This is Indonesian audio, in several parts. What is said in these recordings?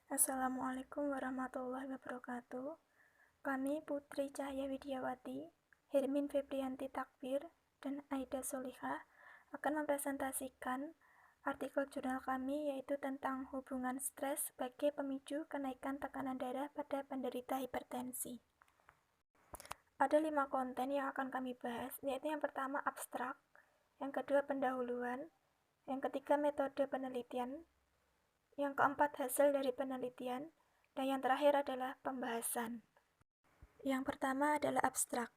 Assalamualaikum warahmatullahi wabarakatuh. Kami Putri Cahya Widiawati, Hermin Febrianti Takbir, dan Aida Solihah akan mempresentasikan artikel jurnal kami yaitu tentang hubungan stres sebagai pemicu kenaikan tekanan darah pada penderita hipertensi. Ada 5 konten yang akan kami bahas, yaitu yang pertama abstrak, yang kedua pendahuluan, yang ketiga metode penelitian, yang keempat hasil dari penelitian, dan yang terakhir adalah pembahasan. Yang pertama adalah abstrak.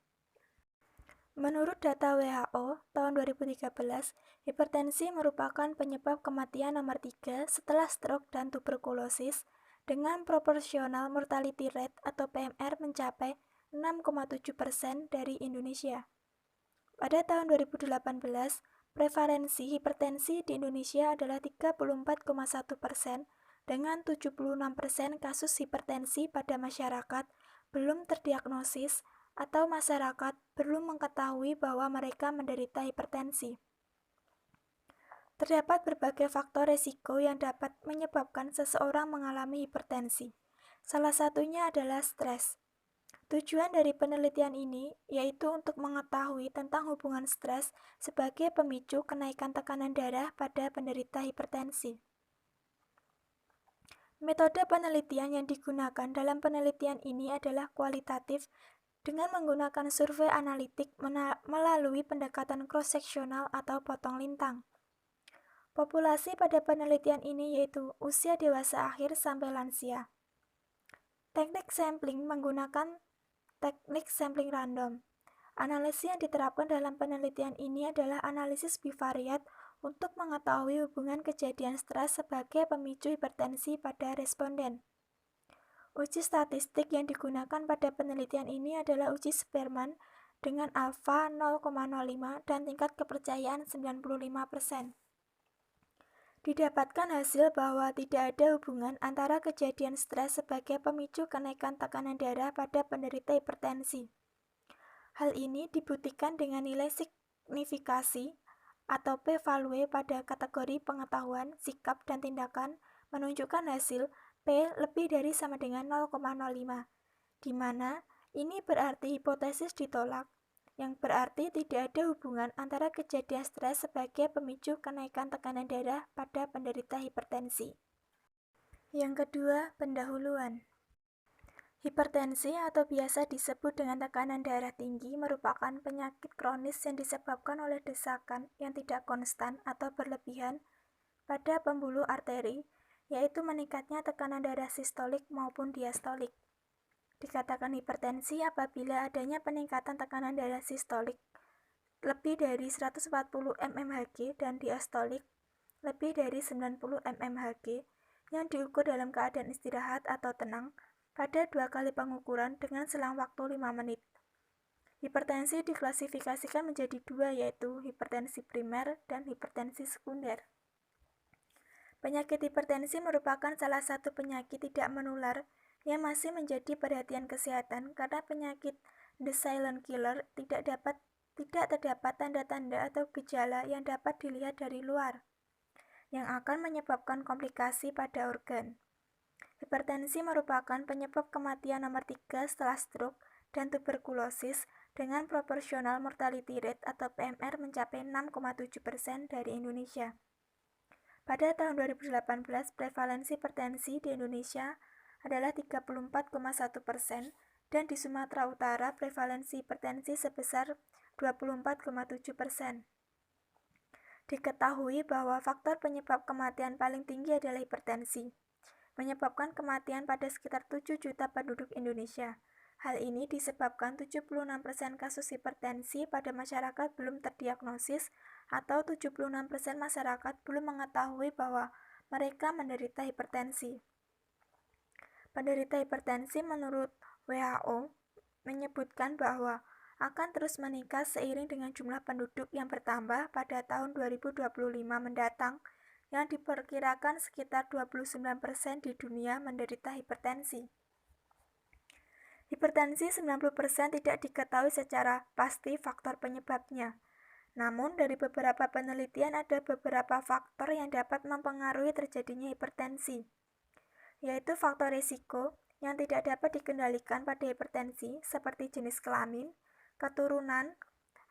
Menurut data WHO tahun 2013, hipertensi merupakan penyebab kematian nomor 3 setelah stroke dan tuberkulosis dengan proporsional mortality rate atau PMR mencapai 6,7% dari Indonesia. Pada tahun 2018, prevalensi hipertensi di Indonesia adalah 34,1% dengan 76% kasus hipertensi pada masyarakat belum terdiagnosis atau masyarakat belum mengetahui bahwa mereka menderita hipertensi. Terdapat berbagai faktor resiko yang dapat menyebabkan seseorang mengalami hipertensi. Salah satunya adalah stres. Tujuan dari penelitian ini yaitu untuk mengetahui tentang hubungan stres sebagai pemicu kenaikan tekanan darah pada penderita hipertensi. Metode penelitian yang digunakan dalam penelitian ini adalah kualitatif dengan menggunakan survei analitik melalui pendekatan cross-seksional atau potong lintang. Populasi pada penelitian ini yaitu usia dewasa akhir sampai lansia. Teknik sampling menggunakan teknik sampling random. Analisis yang diterapkan dalam penelitian ini adalah analisis bivariat untuk mengetahui hubungan kejadian stres sebagai pemicu hipertensi pada responden. Uji statistik yang digunakan pada penelitian ini adalah uji Spearman dengan alfa 0,05 dan tingkat kepercayaan 95%. Didapatkan hasil bahwa tidak ada hubungan antara kejadian stres sebagai pemicu kenaikan tekanan darah pada penderita hipertensi. Hal ini dibuktikan dengan nilai signifikasi atau p-value pada kategori pengetahuan, sikap, dan tindakan menunjukkan hasil P lebih dari sama dengan 0,05, di mana ini berarti hipotesis ditolak, yang berarti tidak ada hubungan antara kejadian stres sebagai pemicu kenaikan tekanan darah pada penderita hipertensi. Yang kedua, pendahuluan. Hipertensi atau biasa disebut dengan tekanan darah tinggi merupakan penyakit kronis yang disebabkan oleh desakan yang tidak konstan atau berlebihan pada pembuluh arteri, yaitu meningkatnya tekanan darah sistolik maupun diastolik. Dikatakan hipertensi apabila adanya peningkatan tekanan darah sistolik lebih dari 140 mmHg dan diastolik lebih dari 90 mmHg yang diukur dalam keadaan istirahat atau tenang pada 2 kali pengukuran dengan selang waktu 5 menit. Hipertensi diklasifikasikan menjadi 2 yaitu hipertensi primer dan hipertensi sekunder. Penyakit hipertensi merupakan salah satu penyakit tidak menular yang masih menjadi perhatian kesehatan karena penyakit the silent killer tidak terdapat tanda-tanda atau gejala yang dapat dilihat dari luar yang akan menyebabkan komplikasi pada organ. Hipertensi merupakan penyebab kematian nomor 3 setelah stroke dan tuberkulosis dengan proporsional mortality rate atau PMR mencapai 6,7% dari Indonesia. Pada tahun 2018, prevalensi hipertensi di Indonesia adalah 34,1% dan di Sumatera Utara prevalensi hipertensi sebesar 24,7%. Diketahui bahwa faktor penyebab kematian paling tinggi adalah hipertensi, menyebabkan kematian pada sekitar 7 juta penduduk Indonesia. Hal ini disebabkan 76% kasus hipertensi pada masyarakat belum terdiagnosis atau 76% masyarakat belum mengetahui bahwa mereka menderita hipertensi. Penderita hipertensi menurut WHO menyebutkan bahwa akan terus meningkat seiring dengan jumlah penduduk yang bertambah pada tahun 2025 mendatang yang diperkirakan sekitar 29% di dunia menderita hipertensi. Hipertensi 90% tidak diketahui secara pasti faktor penyebabnya. Namun, dari beberapa penelitian ada beberapa faktor yang dapat mempengaruhi terjadinya hipertensi. yaitu faktor risiko yang tidak dapat dikendalikan pada hipertensi seperti jenis kelamin, keturunan,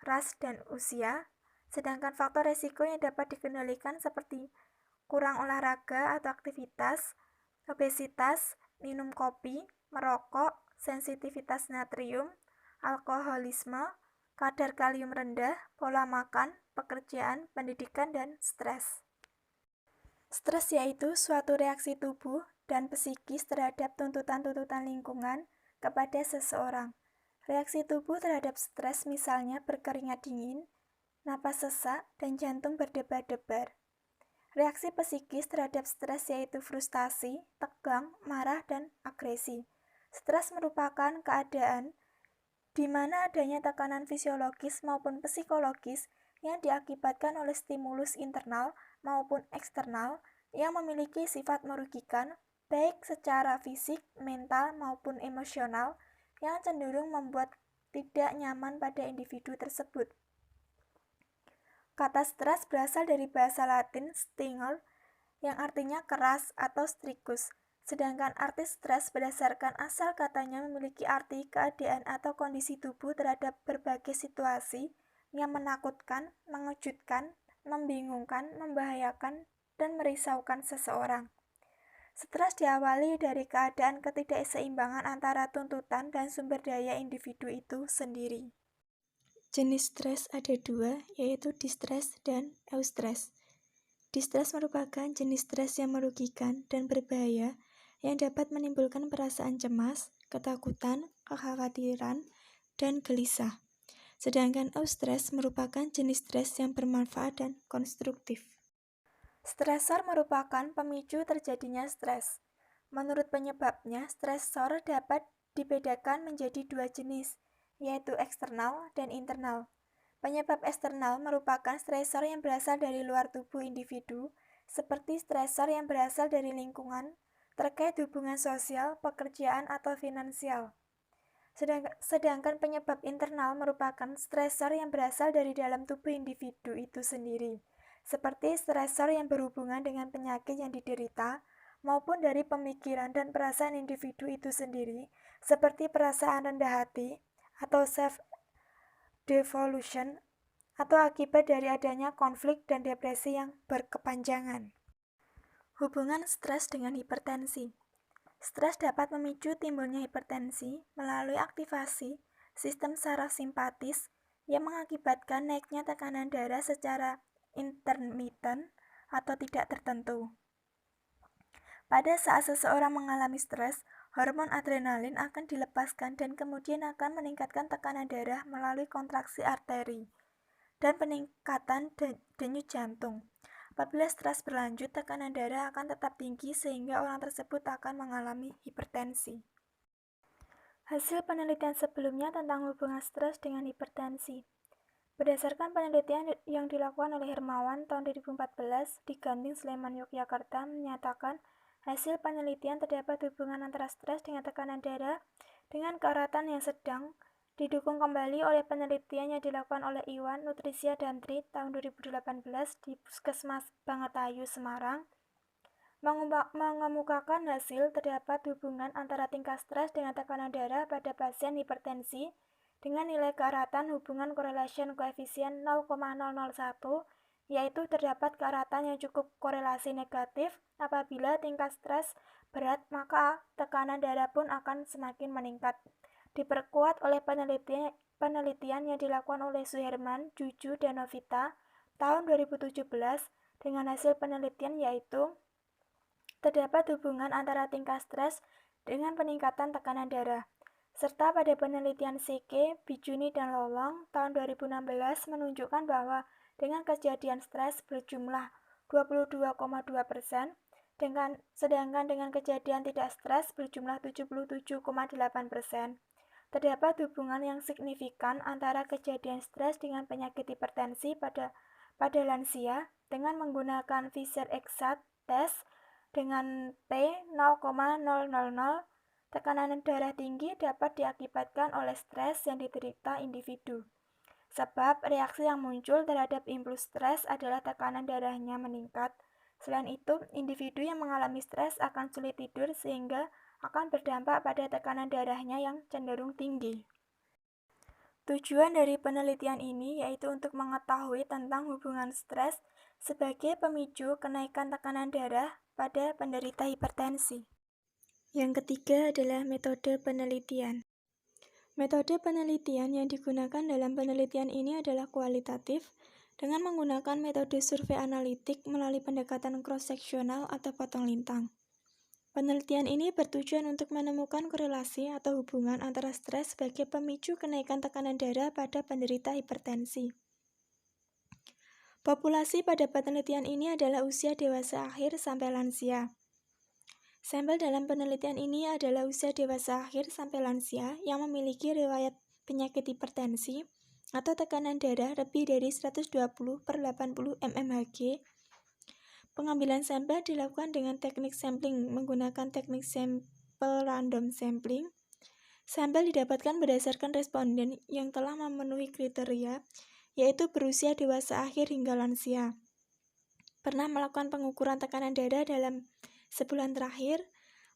ras, dan usia, sedangkan faktor risiko yang dapat dikendalikan seperti kurang olahraga atau aktivitas, obesitas, minum kopi, merokok, sensitivitas natrium, alkoholisme, kadar kalium rendah, pola makan, pekerjaan, pendidikan, dan stres. Stres yaitu suatu reaksi tubuh dan psikis terhadap tuntutan-tuntutan lingkungan kepada seseorang. Reaksi tubuh terhadap stres misalnya berkeringat dingin, napas sesak, dan jantung berdebar-debar. Reaksi psikis terhadap stres yaitu frustasi, tegang, marah, dan agresi. Stres merupakan keadaan di mana adanya tekanan fisiologis maupun psikologis yang diakibatkan oleh stimulus internal maupun eksternal yang memiliki sifat merugikan, baik secara fisik, mental, maupun emosional, yang cenderung membuat tidak nyaman pada individu tersebut. Kata stres berasal dari bahasa Latin stinger, yang artinya keras atau stricus, sedangkan arti stres berdasarkan asal katanya memiliki arti keadaan atau kondisi tubuh terhadap berbagai situasi yang menakutkan, mengejutkan, membingungkan, membahayakan, dan merisaukan seseorang. Stres diawali dari keadaan ketidakseimbangan antara tuntutan dan sumber daya individu itu sendiri. Jenis stres ada dua, yaitu distres dan eustress. Distres merupakan jenis stres yang merugikan dan berbahaya yang dapat menimbulkan perasaan cemas, ketakutan, kekhawatiran, dan gelisah. Sedangkan eustress merupakan jenis stres yang bermanfaat dan konstruktif. Stresor merupakan pemicu terjadinya stres. Menurut penyebabnya, stresor dapat dibedakan menjadi dua jenis, yaitu eksternal dan internal. Penyebab eksternal merupakan stresor yang berasal dari luar tubuh individu, seperti stresor yang berasal dari lingkungan, terkait hubungan sosial, pekerjaan, atau finansial. Sedangkan penyebab internal merupakan stresor yang berasal dari dalam tubuh individu itu sendiri, seperti stresor yang berhubungan dengan penyakit yang diderita, maupun dari pemikiran dan perasaan individu itu sendiri, seperti perasaan rendah hati atau self-devolution, atau akibat dari adanya konflik dan depresi yang berkepanjangan. Hubungan stres dengan hipertensi. Stres dapat memicu timbulnya hipertensi melalui aktivasi sistem saraf simpatis yang mengakibatkan naiknya tekanan darah secara intermittent atau tidak tertentu. Pada saat seseorang mengalami stres, hormon adrenalin akan dilepaskan dan kemudian akan meningkatkan tekanan darah melalui kontraksi arteri dan peningkatan denyut jantung. Apabila stres berlanjut, tekanan darah akan tetap tinggi sehingga orang tersebut akan mengalami hipertensi. Hasil penelitian sebelumnya tentang hubungan stres dengan hipertensi. Berdasarkan penelitian yang dilakukan oleh Hermawan tahun 2014 di Ganting Sleman, Yogyakarta, menyatakan hasil penelitian terdapat hubungan antara stres dengan tekanan darah dengan keeratan yang sedang, didukung kembali oleh penelitian yang dilakukan oleh Iwan, Nutrisia dan Tri tahun 2018 di Puskesmas Bangetayu, Semarang, mengemukakan hasil terdapat hubungan antara tingkat stres dengan tekanan darah pada pasien hipertensi dengan nilai keeratan hubungan correlation coefficient 0,001, yaitu terdapat keeratan yang cukup korelasi negatif. Apabila tingkat stres berat, maka tekanan darah pun akan semakin meningkat. Diperkuat oleh penelitian yang dilakukan oleh Suherman, Juju, dan Novita tahun 2017 dengan hasil penelitian yaitu terdapat hubungan antara tingkat stres dengan peningkatan tekanan darah. Serta pada penelitian Seke, Bijuni, dan Lolong tahun 2016 menunjukkan bahwa dengan kejadian stres berjumlah 22,2%, sedangkan dengan kejadian tidak stres berjumlah 77,8%. Terdapat hubungan yang signifikan antara kejadian stres dengan penyakit hipertensi pada lansia dengan menggunakan Fisher-Eckardt test dengan T 0,000. Tekanan darah tinggi dapat diakibatkan oleh stres yang diderita individu. Sebab reaksi yang muncul terhadap impuls stres adalah tekanan darahnya meningkat, Selain itu, individu yang mengalami stres akan sulit tidur sehingga akan berdampak pada tekanan darahnya yang cenderung tinggi. Tujuan dari penelitian ini yaitu untuk mengetahui tentang hubungan stres sebagai pemicu kenaikan tekanan darah pada penderita hipertensi. Yang ketiga adalah metode penelitian. Metode penelitian yang digunakan dalam penelitian ini adalah kualitatif dengan menggunakan metode survei analitik melalui pendekatan cross-seksional atau potong lintang. Penelitian ini bertujuan untuk menemukan korelasi atau hubungan antara stres sebagai pemicu kenaikan tekanan darah pada penderita hipertensi. Populasi pada penelitian ini adalah usia dewasa akhir sampai lansia. Sampel dalam penelitian ini adalah usia dewasa akhir sampai lansia yang memiliki riwayat penyakit hipertensi atau tekanan darah lebih dari 120/80 mmHg. Pengambilan sampel dilakukan dengan teknik sampling menggunakan teknik sampel random sampling. Sampel didapatkan berdasarkan responden yang telah memenuhi kriteria, yaitu berusia dewasa akhir hingga lansia. Pernah melakukan pengukuran tekanan darah dalam sebulan terakhir,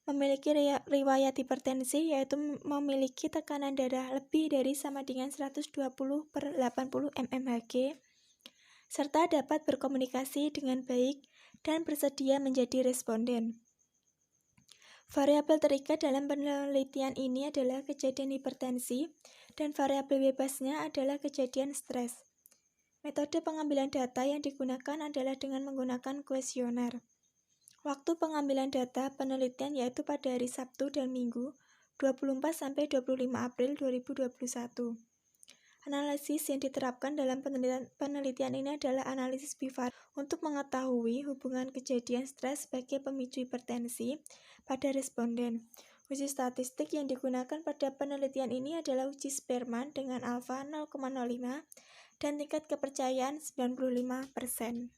memiliki riwayat hipertensi, yaitu memiliki tekanan darah lebih dari sama dengan 120/80 mmHg, serta dapat berkomunikasi dengan baik dan bersedia menjadi responden. Variabel terikat dalam penelitian ini adalah kejadian hipertensi, dan variabel bebasnya adalah kejadian stres. Metode pengambilan data yang digunakan adalah dengan menggunakan kuesioner. Waktu pengambilan data penelitian yaitu pada hari Sabtu dan Minggu, 24-25 April 2021. Analisis yang diterapkan dalam penelitian ini adalah analisis bivariat untuk mengetahui hubungan kejadian stres sebagai pemicu hipertensi pada responden. Uji statistik yang digunakan pada penelitian ini adalah uji Spearman dengan alfa 0,05 dan tingkat kepercayaan 95%.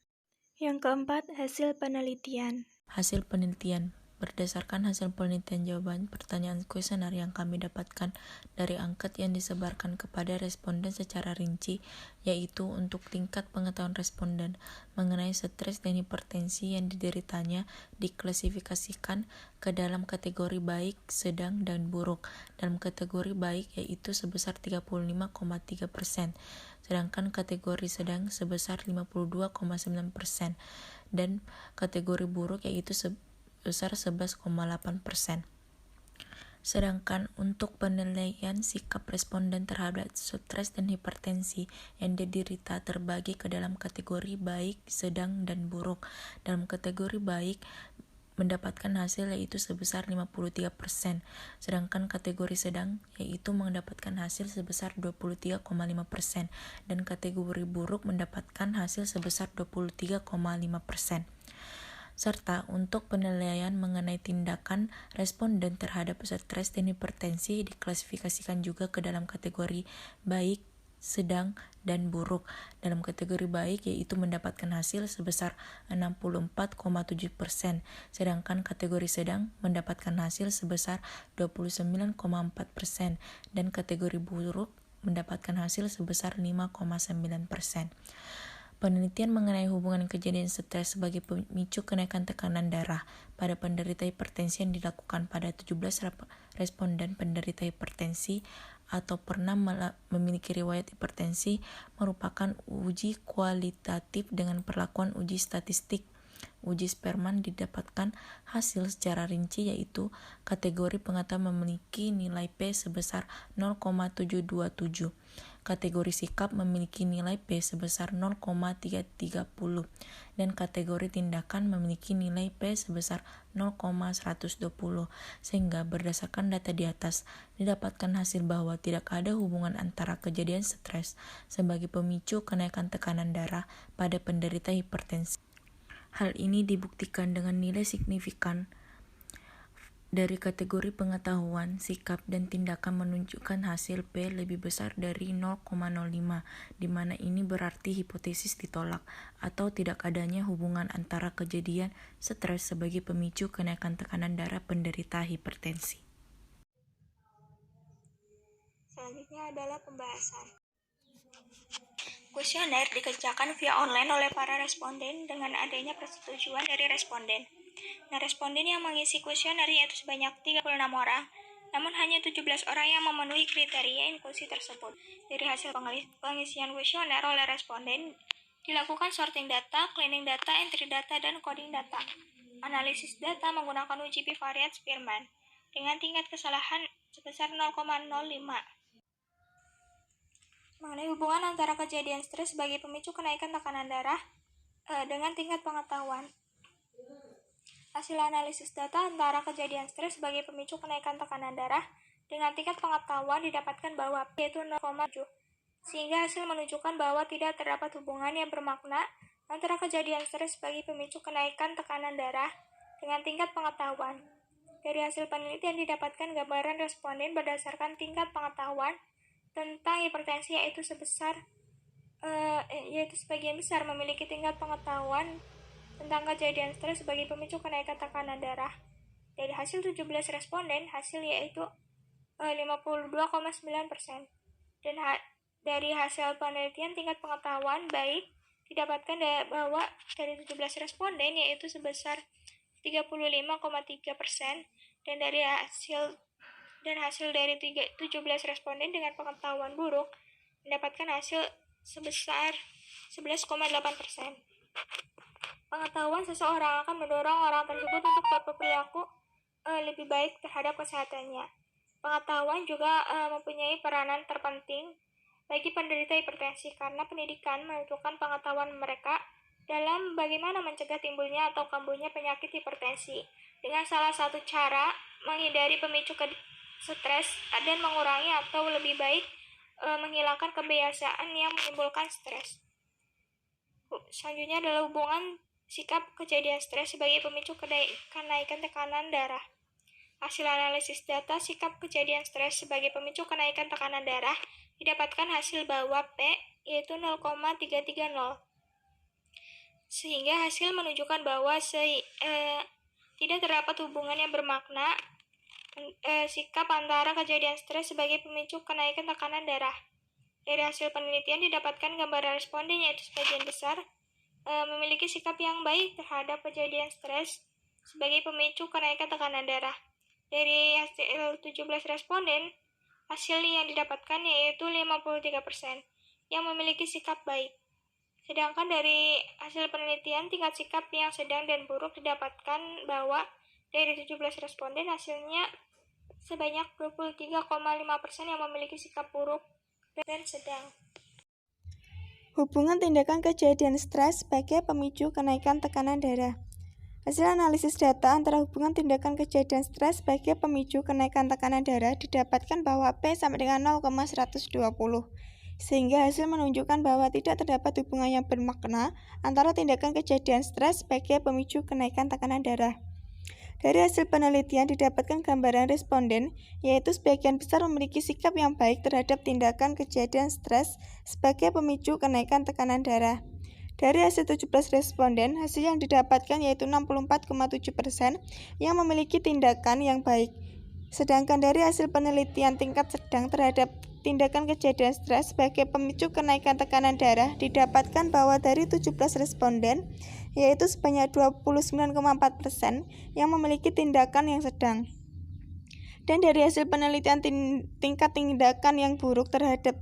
Yang keempat, hasil penelitian. Hasil penelitian. Berdasarkan hasil penelitian jawaban pertanyaan kuesioner yang kami dapatkan dari angket yang disebarkan kepada responden secara rinci, yaitu untuk tingkat pengetahuan responden mengenai stres dan hipertensi yang dideritanya diklasifikasikan ke dalam kategori baik, sedang, dan buruk. Dalam kategori baik yaitu sebesar 35,3%, sedangkan kategori sedang sebesar 52,9%, dan kategori buruk yaitu sebesar 11,8%. Sedangkan untuk penilaian sikap responden terhadap stres dan hipertensi yang diderita terbagi ke dalam kategori baik, sedang, dan buruk. Dalam kategori baik mendapatkan hasil yaitu sebesar 53%, sedangkan kategori sedang yaitu mendapatkan hasil sebesar 23,5%, dan kategori buruk mendapatkan hasil sebesar 23,5%. Serta untuk penilaian mengenai tindakan responden terhadap stres dan hipertensi diklasifikasikan juga ke dalam kategori baik, sedang, dan buruk. Dalam kategori baik yaitu mendapatkan hasil sebesar 64,7%, sedangkan kategori sedang mendapatkan hasil sebesar 29,4%, dan kategori buruk mendapatkan hasil sebesar 5,9%. Penelitian mengenai hubungan kejadian stres sebagai pemicu kenaikan tekanan darah pada penderita hipertensi yang dilakukan pada 17 responden penderita hipertensi atau pernah memiliki riwayat hipertensi merupakan uji kualitatif dengan perlakuan uji statistik. Uji Spearman didapatkan hasil secara rinci yaitu kategori pengetahuan memiliki nilai P sebesar 0,727. Kategori sikap memiliki nilai P sebesar 0,330 dan kategori tindakan memiliki nilai P sebesar 0,120, sehingga berdasarkan data di atas didapatkan hasil bahwa tidak ada hubungan antara kejadian stres sebagai pemicu kenaikan tekanan darah pada penderita hipertensi. Hal ini dibuktikan dengan nilai signifikan dari kategori pengetahuan, sikap, dan tindakan menunjukkan hasil P lebih besar dari 0,05, di mana ini berarti hipotesis ditolak, atau tidak adanya hubungan antara kejadian stres sebagai pemicu kenaikan tekanan darah penderita hipertensi. Selanjutnya adalah pembahasan. Kuesioner dikerjakan via online oleh para responden dengan adanya persetujuan dari responden. Nah, responden yang mengisi kuesioner yaitu sebanyak 36 orang, namun hanya 17 orang yang memenuhi kriteria inklusi tersebut. Dari hasil pengisian kuesioner oleh responden, dilakukan sorting data, cleaning data, entry data, dan coding data. Analisis data menggunakan uji bivariat Spearman dengan tingkat kesalahan sebesar 0,05. Mengenai hubungan antara kejadian stres sebagai pemicu kenaikan tekanan darah dengan tingkat pengetahuan. Hasil analisis data antara kejadian stres sebagai pemicu kenaikan tekanan darah dengan tingkat pengetahuan didapatkan bahwa P yaitu 0,7, sehingga hasil menunjukkan bahwa tidak terdapat hubungan yang bermakna antara kejadian stres sebagai pemicu kenaikan tekanan darah dengan tingkat pengetahuan. Dari hasil penelitian didapatkan gambaran responden berdasarkan tingkat pengetahuan tentang hipertensi yaitu sebagian besar memiliki tingkat pengetahuan tentang kejadian stres sebagai pemicu kenaikan tekanan darah. Dari hasil 17 responden, hasil yaitu 52,9%. Dan dari hasil penelitian tingkat pengetahuan baik didapatkan bahwa dari 17 responden yaitu sebesar 35,3%, dan hasil dari 17 responden dengan pengetahuan buruk mendapatkan hasil sebesar 11,8%. Pengetahuan seseorang akan mendorong orang tersebut untuk berperilaku lebih baik terhadap kesehatannya. Pengetahuan juga mempunyai peranan terpenting bagi penderita hipertensi karena pendidikan menentukan pengetahuan mereka dalam bagaimana mencegah timbulnya atau kambuhnya penyakit hipertensi dengan salah satu cara menghindari pemicu stres dan mengurangi atau lebih baik menghilangkan kebiasaan yang menimbulkan stres. Selanjutnya adalah hubungan sikap kejadian stres sebagai pemicu kenaikan tekanan darah. Hasil analisis data sikap kejadian stres sebagai pemicu kenaikan tekanan darah didapatkan hasil bahwa P yaitu 0,330. Sehingga hasil menunjukkan bahwa tidak terdapat hubungan yang bermakna sikap antara kejadian stres sebagai pemicu kenaikan tekanan darah. Dari hasil penelitian didapatkan gambaran responden yaitu sebagian besar memiliki sikap yang baik terhadap kejadian stres sebagai pemicu kenaikan tekanan darah. Dari hasil 17 responden, hasil yang didapatkan yaitu 53% yang memiliki sikap baik. Sedangkan dari hasil penelitian tingkat sikap yang sedang dan buruk didapatkan bahwa dari 17 responden hasilnya sebanyak 23,5% yang memiliki sikap buruk dan sedang. Hubungan tindakan kejadian stres sebagai pemicu kenaikan tekanan darah. Hasil analisis data antara hubungan tindakan kejadian stres sebagai pemicu kenaikan tekanan darah didapatkan bahwa P sama dengan 0,120. Sehingga hasil menunjukkan bahwa tidak terdapat hubungan yang bermakna antara tindakan kejadian stres sebagai pemicu kenaikan tekanan darah. Dari hasil penelitian didapatkan gambaran responden, yaitu sebagian besar memiliki sikap yang baik terhadap tindakan kejadian stres sebagai pemicu kenaikan tekanan darah. Dari hasil 17 responden, hasil yang didapatkan yaitu 64,7% yang memiliki tindakan yang baik. Sedangkan dari hasil penelitian tingkat sedang terhadap tindakan kejadian stres sebagai pemicu kenaikan tekanan darah didapatkan bahwa dari 17 responden, yaitu sebanyak 29,4% yang memiliki tindakan yang sedang. Dan dari hasil penelitian tingkat tindakan yang buruk terhadap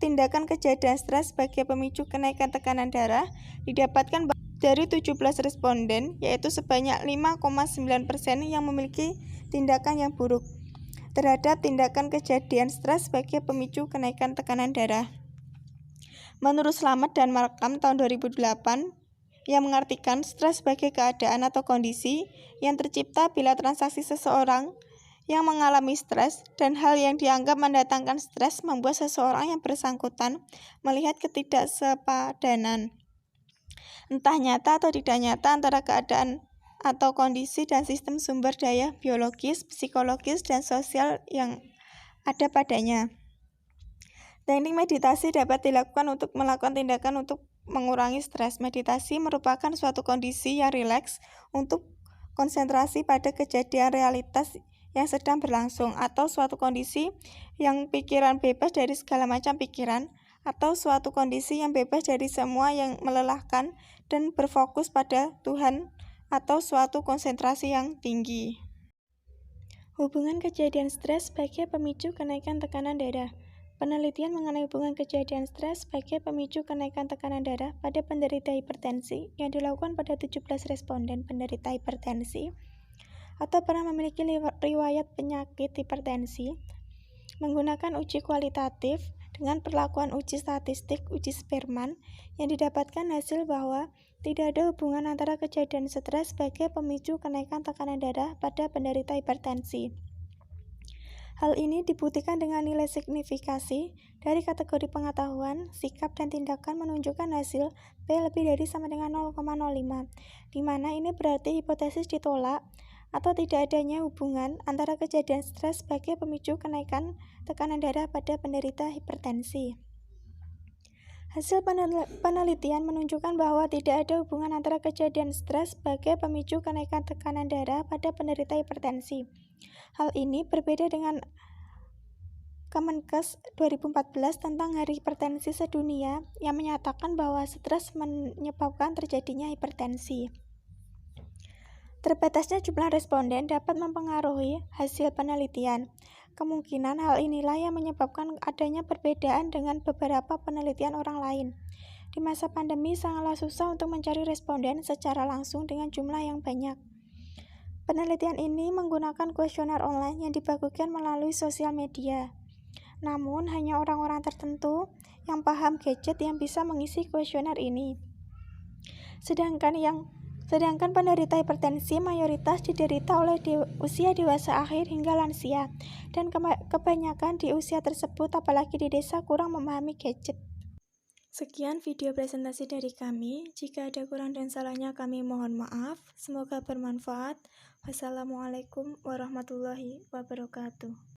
tindakan kejadian stres sebagai pemicu kenaikan tekanan darah didapatkan dari 17 responden, yaitu sebanyak 5,9% yang memiliki tindakan yang buruk terhadap tindakan kejadian stres sebagai pemicu kenaikan tekanan darah. Menurut Slamet dan Markham tahun 2008, yang mengartikan stres sebagai keadaan atau kondisi yang tercipta bila transaksi seseorang yang mengalami stres dan hal yang dianggap mendatangkan stres membuat seseorang yang bersangkutan melihat ketidaksepadanan, entah nyata atau tidak nyata, antara keadaan atau kondisi dan sistem sumber daya biologis, psikologis, dan sosial yang ada padanya. Teknik meditasi dapat dilakukan untuk melakukan tindakan untuk mengurangi stres. Meditasi merupakan suatu kondisi yang rileks untuk konsentrasi pada kejadian realitas yang sedang berlangsung, atau suatu kondisi yang pikiran bebas dari segala macam pikiran atau suatu kondisi yang bebas dari semua yang melelahkan dan berfokus pada Tuhan atau suatu konsentrasi yang tinggi. Hubungan kejadian stres sebagai pemicu kenaikan tekanan darah. Penelitian mengenai hubungan kejadian stres sebagai pemicu kenaikan tekanan darah pada penderita hipertensi yang dilakukan pada 17 responden penderita hipertensi atau pernah memiliki riwayat penyakit hipertensi menggunakan uji kualitatif dengan perlakuan uji statistik uji Spearman yang didapatkan hasil bahwa tidak ada hubungan antara kejadian stres sebagai pemicu kenaikan tekanan darah pada penderita hipertensi. Hal ini dibuktikan dengan nilai signifikasi dari kategori pengetahuan, sikap, dan tindakan menunjukkan hasil P lebih dari sama dengan 0,05, di mana ini berarti hipotesis ditolak atau tidak adanya hubungan antara kejadian stres sebagai pemicu kenaikan tekanan darah pada penderita hipertensi. Hasil penelitian menunjukkan bahwa tidak ada hubungan antara kejadian stres sebagai pemicu kenaikan tekanan darah pada penderita hipertensi. Hal ini berbeda dengan Kemenkes 2014 tentang Hari Hipertensi Sedunia yang menyatakan bahwa stres menyebabkan terjadinya hipertensi. Terbatasnya jumlah responden dapat mempengaruhi hasil penelitian. Kemungkinan hal inilah yang menyebabkan adanya perbedaan dengan beberapa penelitian orang lain. Di masa pandemi sangatlah susah untuk mencari responden secara langsung dengan jumlah yang banyak. Penelitian ini menggunakan kuesioner online yang dibagikan melalui sosial media. Namun, hanya orang-orang tertentu yang paham gadget yang bisa mengisi kuesioner ini. Sedangkan penderita hipertensi mayoritas diderita oleh usia dewasa akhir hingga lansia, dan kebanyakan di usia tersebut apalagi di desa kurang memahami gadget. Sekian video presentasi dari kami. Jika ada kurang dan salahnya kami mohon maaf. Semoga bermanfaat. Wassalamualaikum warahmatullahi wabarakatuh.